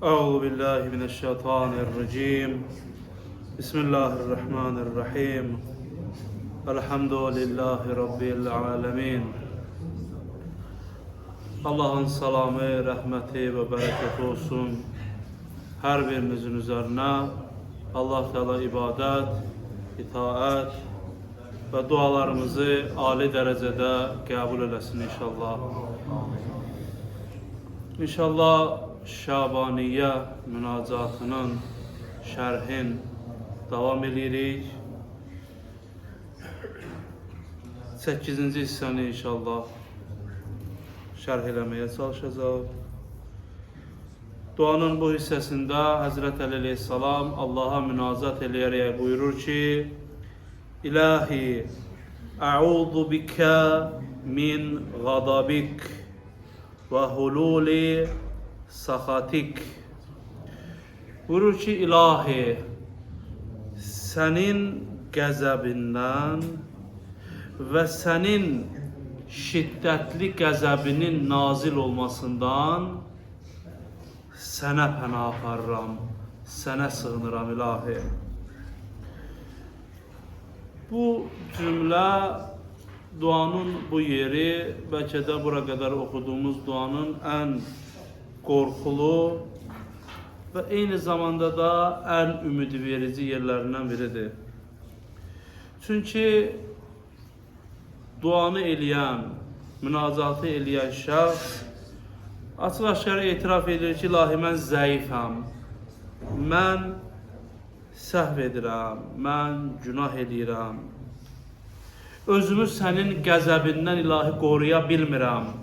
أعوذ بالله من الشيطان الرجيم. بسم الله الرحمن الرحيم. الحمد لله رب العالمين. Allah'ın salamı, rəhməti və bərəkəti olsun hər birinizin üzərinə. Allah Teala ibadət, itaət və dualarımızı ali dərəcədə qəbul eləsin inşallah. İnşallah Şabaniyyə münacatının şərhin davam edirik. 8-ci hissəni inşallah şərh eləməyə çalışacaq. Duanın bu hissəsində Həzrət Əli əleyhissalam Allaha münazat eləyərək buyurur ki: İlahi, ə'udhu bikə min ğadabik və hululi sahatik. Buyurur ki, ilahi, sənin qəzəbindən və sənin şiddətli qəzəbinin nazil olmasından sənə pənah aparıram, sənə sığınıram ilahi. Bu cümlə duanın bu yeri, bəlkə də bura qədər oxuduğumuz duanın ən qorxulu və eyni zamanda da ən ümid verici yerlərindən biridir. Çünki duanı eləyən, münacatı eləyən şəxs açıq-aşkar etiraf edir ki, ilahi, mən zəifəm, mən səhv edirəm, mən günah edirəm, özümü sənin qəzəbindən ilahi qoruya bilmirəm.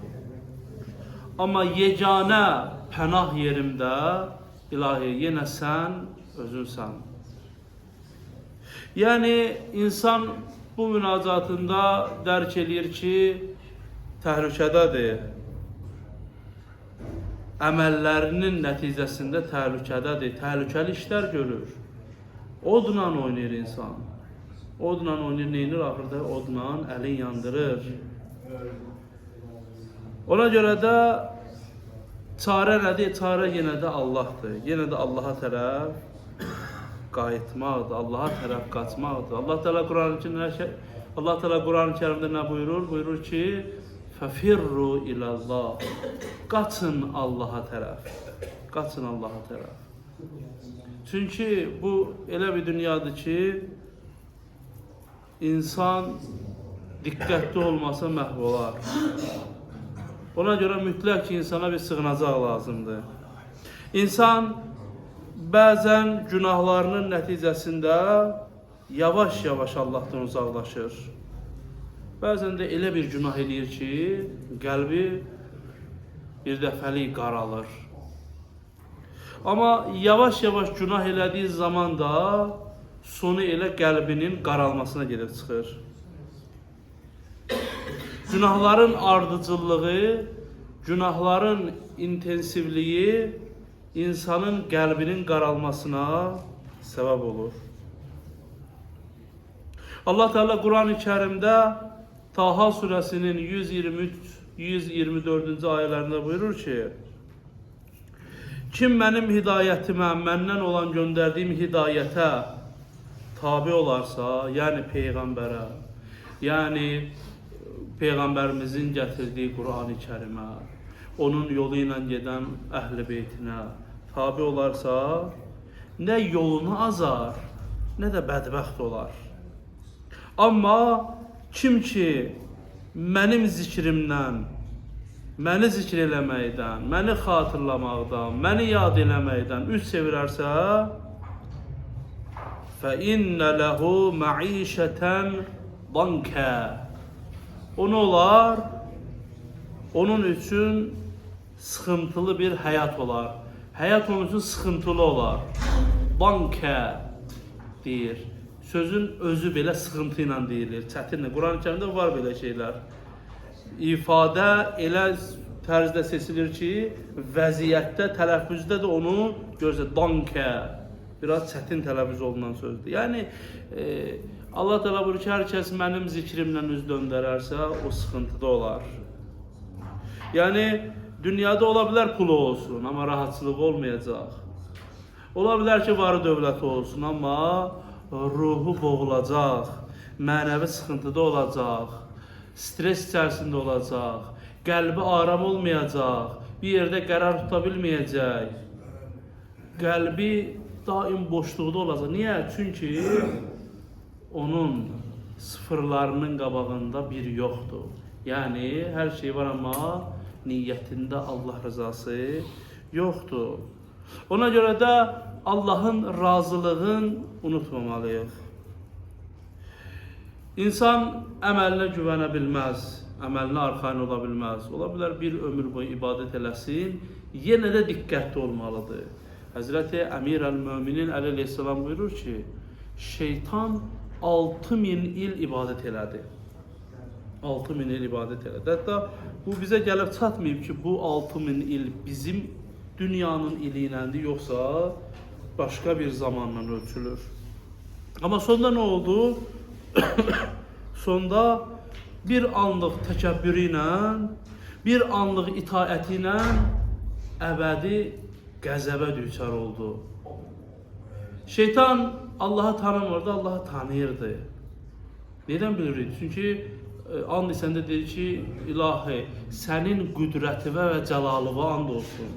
Amma yeganə pənah yerimdə ilahi yenə sən özünsən. Yəni insan bu münacatında dərk edir ki, təhlükədədir. Əməllərinin nəticəsində təhlükədədir, təhlükəli işlər görür. Odla oynayır insan. Odla oynayır, neynir? Axırda odla əlin yandırır. Ona görə də çarə nədir? Çarə yenə də Allahdır. Yenə də Allaha tərəf qayıtmaqdır, Allaha tərəf qaçmaqdır. Allah Teala Quran-ı Kərimdə nə buyurur? Buyurur ki, fəfirru ilallah. Qaçın Allaha tərəf. Qaçın Allaha tərəf. Çünki bu elə bir dünyadır ki, insan diqqətli olmasa məhv olar. Ona görə mütləq ki, insana bir sığınacaq lazımdır. İnsan bəzən günahlarının nəticəsində yavaş-yavaş Allahdan uzaqlaşır. Bəzən də elə bir günah edir ki, qəlbi bir dəfəlik qaralır. Amma yavaş-yavaş günah elədiyi zaman da sonu elə qəlbinin qaralmasına gedib çıxır. Günahların ardıcıllığı, günahların intensivliyi insanın qəlbinin qaralmasına səbəb olur. Allah Teala Quran-ı Kərimdə Taha surəsinin 123-124-cü ayələrində buyurur ki, kim mənim hidayətimə, məndən olan göndərdiyim hidayətə tabi olarsa, yəni Peyğəmbərə, yəni Peyğəmbərimizin gətirdiyi Quran-ı Kərimə, onun yolu ilə gedən əhl-i beytinə tabi olarsa, nə yolunu azar, nə də bədbəxt olar. Amma kim ki mənim zikrimdən, məni zikr eləməkdən, məni xatırlamaqdan, məni yad eləməkdən üz çevirərsə, فَإِنَّ لَهُ مَعِيشَةً ضَنْكَ. Onu olar, onun üçün sıxıntılı bir həyat olar. Həyat onun üçün sıxıntılı olar. Bankə deyir. Sözün özü belə sıxıntı ilə deyilir, çətindir. Quran-ı Kərimdə var belə şeylər. İfadə elə tərzdə seçilir ki, vəziyyətdə, tələffüzdə də onu görürsə, bankə. Biraz çətin tələffüz olunan sözdür. Yəni, Allah Teala buyurur ki, hər kəs mənim zikrimlə üz döndərərsə, o sıxıntıda olar. Yəni, Dünyada ola bilər pulu olsun, amma rahatçılıq olmayacaq. Ola bilər ki, varı dövləti olsun, amma ruhu boğulacaq, mənəvi sıxıntıda olacaq, stres içərisində olacaq, qəlbi aram olmayacaq, bir yerdə qərar tuta bilməyəcək, qəlbi daim boşluqda olacaq. Niyə? Çünki onun sıfırlarının qabağında bir yoxdur. Yəni, hər şey var, amma niyyətində Allah rızası yoxdur. Ona görə də Allahın razılığını unutmamalıyıq. İnsan əməlinə güvənə bilməz, əməlinə arxain ola bilməz. Ola bilər bir ömür boyu ibadət eləsin, yenə də diqqətli olmalıdır. Həzrəti Əmir əl-Möminin əleyhissalam buyurur ki, şeytan 6000 il ibadət elədi. 6000 il ibadət elədi. Hətta bu bizə gəlib çatmayıb ki, bu 6000 il bizim dünyanın ili iləndir, yoxsa başqa bir zamanla ölçülür. Amma sonda nə oldu? Sonda bir anlıq təkəbbürü ilə, bir anlıq itaəti ilə əbədi qəzəbə düçar oldu. Şeytan Allah'ı tanımırdı, Allah'ı tanıyırdı. Neden bilirik? Çünkü and içəndə deyir ki, ilahi, sənin qüdrətivə və cəlalıva and olsun.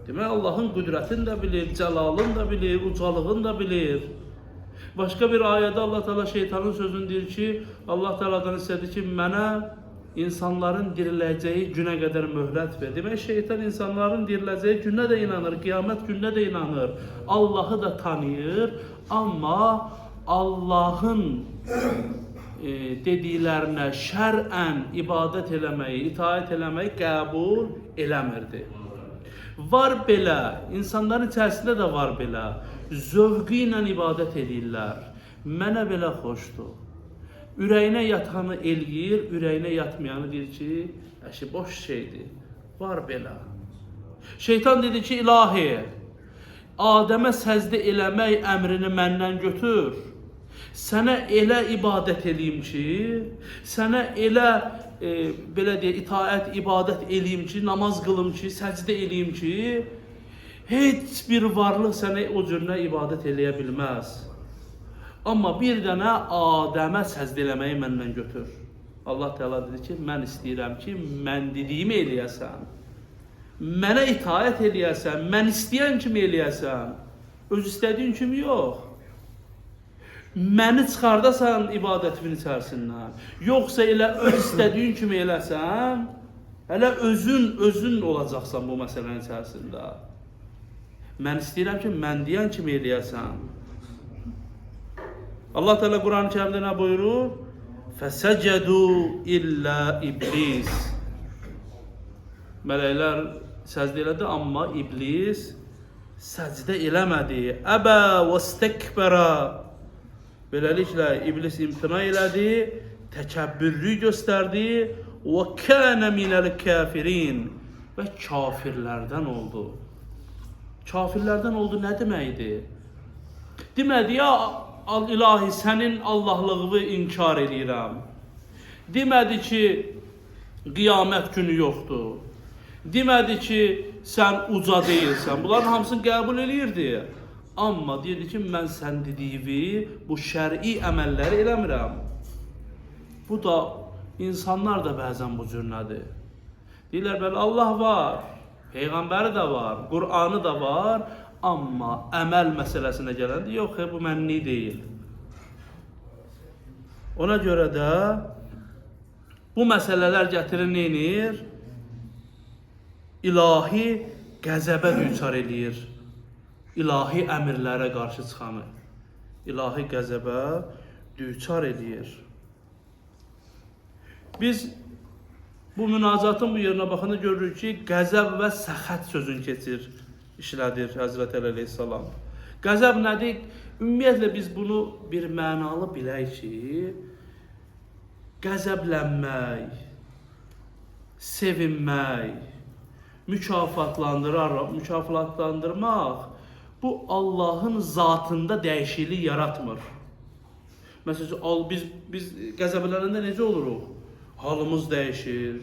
Demək, Allahın qüdrətini də bilir, cəlalını da bilir, ucalığını da bilir. Başqa bir ayədə Allah Teala şeytanın sözünü deyir ki, Allah Teala'dan istədi ki, mənə insanların diriləcəyi günə qədər möhlət ver. Demək, şeytan insanların diriləcəyi günə də inanır, qiyamət günə də inanır. Allah'ı da tanıyır, amma Allah'ın dediklərinə şərən ibadət eləməyi, itaət eləməyi qəbul eləmirdi. Var belə, insanların içərisində də var belə, zövqü ilə ibadət edirlər. Mənə belə xoşdur. Ürəyinə yatanı eləyir, ürəyinə yatmayanı deyir ki, əşi boş şeydir. Var belə. Şeytan dedi ki, ilahi, Adəmə səzdə eləmək əmrini məndən götür. Sənə elə ibadət eləyim ki, sənə elə belə deyə itaət, ibadət eləyim ki, namaz qılım ki, səcdə eləyim ki, heç bir varlıq sənə o cürünə ibadət eləyə bilməz. Amma bir dənə Adəmə səzdə eləməyi məndən götür. Allah Teala dedi ki, mən istəyirəm ki, mən dediyimi eləyəsən. Mənə itaət eləyəsən, mən istəyən kimi eləyəsən. Öz istədiyin kimi yox. Məni çıxardasan ibadətimin içərisindən, yoxsa elə öz istədiyin kimi eləsən, hələ özün olacaqsan bu məsələnin içərisində. Mən istəyirəm ki, mən deyən kimi eləyəsən. Allah Teala Quran-ı Kərimdə nə buyurur? Fəsəcədu illə iblis. Mələklər səcdə elədi, amma iblis səcdə eləmədi. Əbə və istəkbərə. Beləliklə, iblis imtina elədi, təkəbbürlü göstərdi və kənə minəl kəfirin və kafirlərdən oldu. Kafirlərdən oldu nə deməkdir? Demədi, ya ilahi, sənin Allahlığını inkar edirəm. Demədi ki, qiyamət günü yoxdur. Demədi ki, sən uca deyilsən. Bunların hamısını qəbul edirdi. Amma deyirdi ki, mən sən dediyi bu şəri əməlləri eləmirəm. Bu da, insanlar da bəzən bu cürnədir. Deyirlər, bəli, Allah var, Peyğəmbəri də var, Qur'anı da var, amma əməl məsələsinə gələndə, yox, bu mənlik deyil. Ona görə də bu məsələlər gətirir, neynir? İlahi qəzəbə düçar edir. İlahi əmirlərə qarşı çıxanı, ilahi qəzəbə düçar edir. Biz bu münacatın bu yerinə baxanda görürük ki, qəzəb və səxət sözünü keçir, işlədir Həzrət Əleyhissalam. Qəzəb nədir? Ümumiyyətlə biz bunu bir mənalı bilək ki, qəzəblənmək, sevinmək, mükafatlandırmaq, bu Allahın zatında dəyişiklik yaratmır. Məsələn, biz qəzəblərində necə oluruq? Halımız dəyişir,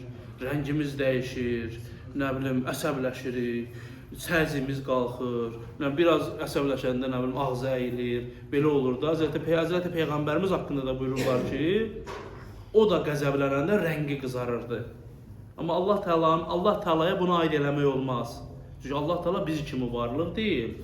rəngimiz dəyişir, nə bilim, əsəbləşirik, səzimiz qalxır, biraz əsəbləşəndə nə bilim, ağzı əyilir, belə olur da. Həzrəti Peyğəmbərimiz haqqında da buyururlar ki, o da qəzəblənəndə rəngi qızarırdı. Amma Allah Teala'ya bunu aid eləmək olmaz. Çünki Allah Teala biz kimi varlıq deyil.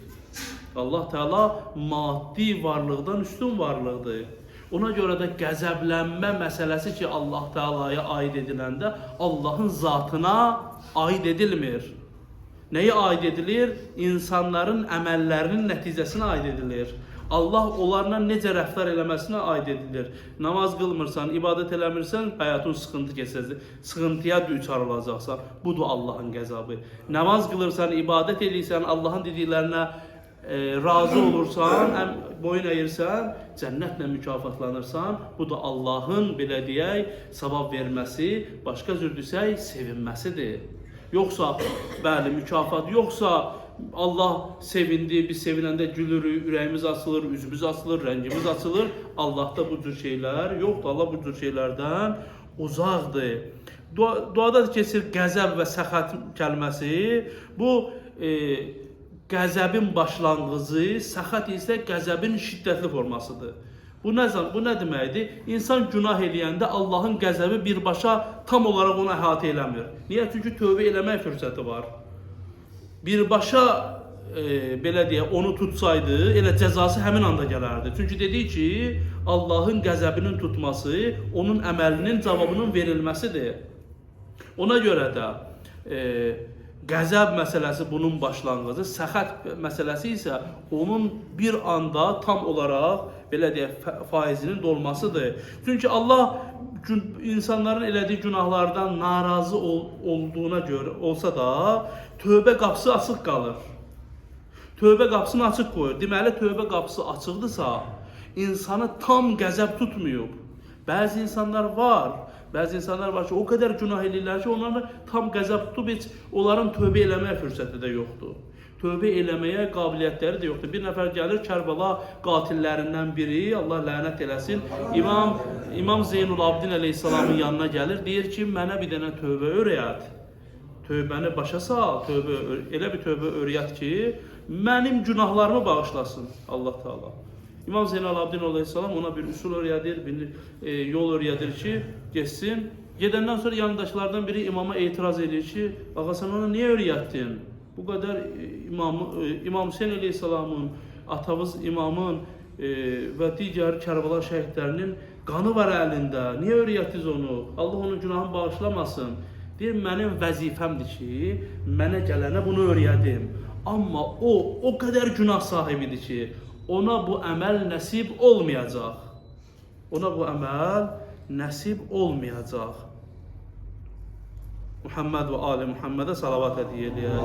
Allah Teala maddi varlıqdan üstün varlıqdır. Ona görə də qəzəblənmə məsələsi ki, Allah Teala'ya aid ediləndə Allahın zatına aid edilmir. Nəyə aid edilir? İnsanların əməllərinin nəticəsinə aid edilir. Allah onlarla necə rəftar eləməsinə aid edilir. Namaz qılmırsan, ibadət eləmirsən, həyatın sıxıntı keçəcək. Sıxıntıya düçar olacaqsan. Budur Allahın qəzabı. Namaz qılırsan, ibadət edirsən, Allahın dediklərinə razı olursan, boyun əyirsən, cənnətlə mükafatlanırsan. Bu da Allahın, belə deyək, savab verməsi, başqa cür desək, sevinməsidir. Yoxsa, bəli, mükafat yoxsa, Allah sevindi, biz sevinəndə gülürük, ürəyimiz açılır, üzümüz açılır, rəngimiz açılır. Allahda bu cür şeylər yoxdur, Allah bu cür şeylərdən uzaqdır. Duada keçir qəzəb və səxət kəlməsi. Bu, qəzəbin başlanğıcı, səxət isə qəzəbin şiddətli formasıdır. Bu nə deməkdir? İnsan günah eləyəndə Allahın qəzəbi birbaşa tam olaraq onu əhatə eləmir. Niyə? Çünki tövbə eləmək fürsəti var. Birbaşa belə deyək, onu tutsaydı, elə cəzası həmin anda gələrdi. Çünki dedik ki, Allahın qəzəbinin tutması, onun əməlinin cavabının verilməsidir. Ona görə də qəzəb məsələsi bunun başlanğıcı, səxət məsələsi isə onun bir anda tam olaraq, belə deyək, faizinin dolmasıdır. Çünki Allah insanların elədiyi günahlardan narazı olduğuna görə olsa da, tövbə qapısı açıq qalır. Tövbə qapısını açıq qoyur. Deməli, tövbə qapısı açıqdırsa, insanı tam qəzəb tutmayıb. Bəzi insanlar var ki, o qədər günah edirlər ki, onları tam qəzəb tutub, heç onların tövbə eləməyə fürsəti də yoxdur. Tövbə eləməyə qabiliyyətləri də yoxdur. Bir nəfər gəlir, Kərbəla qatillərindən biri, Allah lənət eləsin, İmam Zeynul Abidin əleyhissalamın yanına gəlir, deyir ki, mənə bir dənə tövbə öyrət. Tövbəni başa sal, elə bir tövbə öyrət ki, mənim günahlarımı bağışlasın Allah Teala. İmam Zeynal Abidin əleyhissalam ona bir üsul öyrədir, bir yol öyrədir ki, geçsin. Gedəndən sonra yanındaşlardan biri imama etiraz edir ki, ağa sən ona niyə öyrətdin? Bu qədər İmam Hüseyin əleyhissalamın, atamız imamın və digər Kərbəla şəhidlərinin qanı var əlində. Niyə öyrətdiniz onu? Allah onun günahını bağışlamasın. Deyir, mənim vəzifəmdir ki, mənə gələnə bunu öyrədim. Amma o qədər günah sahibidir ki, ona bu əməl nəsib olmayacaq. Ona bu əməl nəsib olmayacaq. Muhammed və Ali Muhammedə salavat ediyəliyək.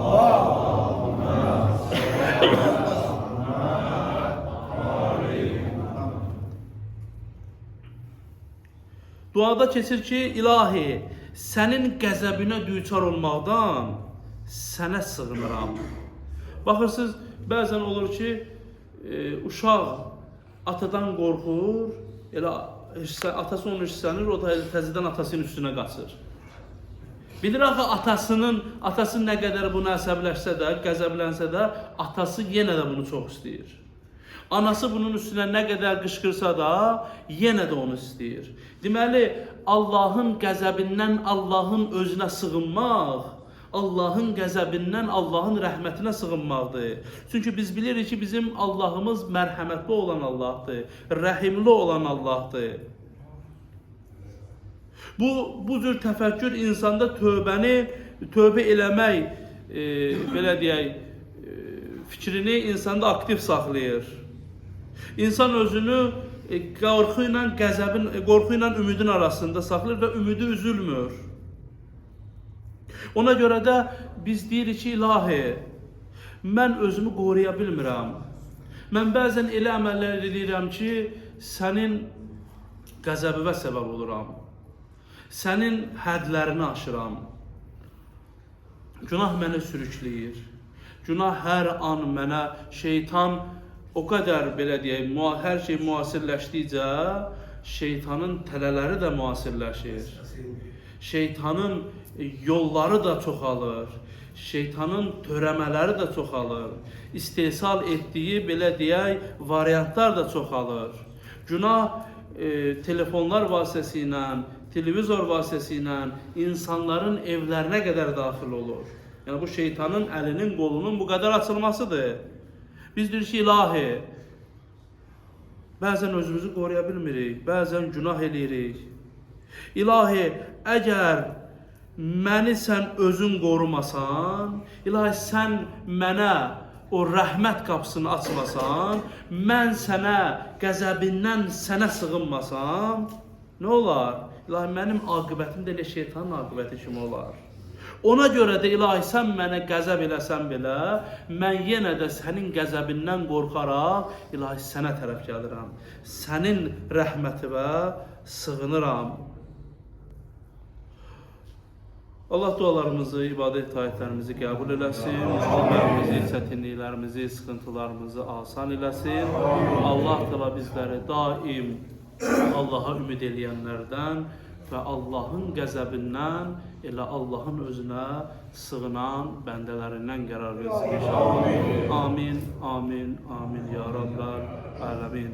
Duada keçir ki, ilahi, sənin qəzəbinə düçar olmaqdan sənə sığınıram. Baxırsınız, bəzən olur ki, uşaq atadan qorxur, elə atası onu hissənir, o da təzədən atasının üstünə qaçır. Bilir axı, atası nə qədər bunu əsəbləşsə də, qəzəblənsə də, atası yenə də bunu çox istəyir. Anası bunun üstünə nə qədər qışqırsa da, yenə də onu istəyir. Deməli, Allahın qəzəbindən Allahın özünə sığınmaq, Allahın qəzəbindən Allahın rəhmətinə sığınmaqdır. Çünki biz bilirik ki, bizim Allahımız mərhəmətli olan Allahdır, rəhimli olan Allahdır. Bu cür təfəkkür insanda tövbə eləmək, belə deyək, fikrini insanda aktiv saxlayır. İnsan özünü qorxu ilə ümidin arasında saxlayır və ümidi üzülmür. Ona görə də biz deyirik ki, ilahi, mən özümü qoruya bilmirəm. Mən bəzən elə əməllər edirəm ki, sənin qəzəbivə səbəb oluram. Sənin hədlərini aşıram. Günah məni sürükləyir. Günah hər an mənə, şeytan o qədər, belə deyək, hər şey müasirləşdikcə, şeytanın tələləri də müasirləşir. Şeytanın yolları da çoxalır. Şeytanın törəmələri də çoxalır. İstehsal etdiyi, belə deyək, variantlar da çoxalır. Günah telefonlar vasitəsilə, televizor vasitəsilə insanların evlərinə qədər daxil olur. Yəni bu şeytanın əlinin, qolunun bu qədər açılmasıdır. Biz deyirik ki, ilahi, bəzən özümüzü qoruya bilmirik, bəzən günah eləyirik. İlahi, əgər məni sən özün qorumasan, ilahi sən mənə o rəhmət qapısını açmasan, mən sənə qəzəbindən sənə sığınmasam, nə olar? İlahi, mənim aqibətim də elə şeytanın aqibəti kimi olar. Ona görə də ilahi, sən mənə qəzəb eləsən belə, mən yenə də sənin qəzəbindən qorxaraq, ilahi, sənə tərəf gəlirəm. Sənin rəhmətivə sığınıram. Allah dualarımızı, ibadət itaətlərimizi qəbul eləsin, müşkillərimizi, çətinliklərimizi, sıxıntılarımızı asan eləsin. Allah da bizləri daim Allaha ümid eləyənlərdən və Allahın qəzəbindən elə Allahın özünə sığınan bəndələrindən qərar versin inşallah. Amin, amin, amin ya Rabbal Ələmin.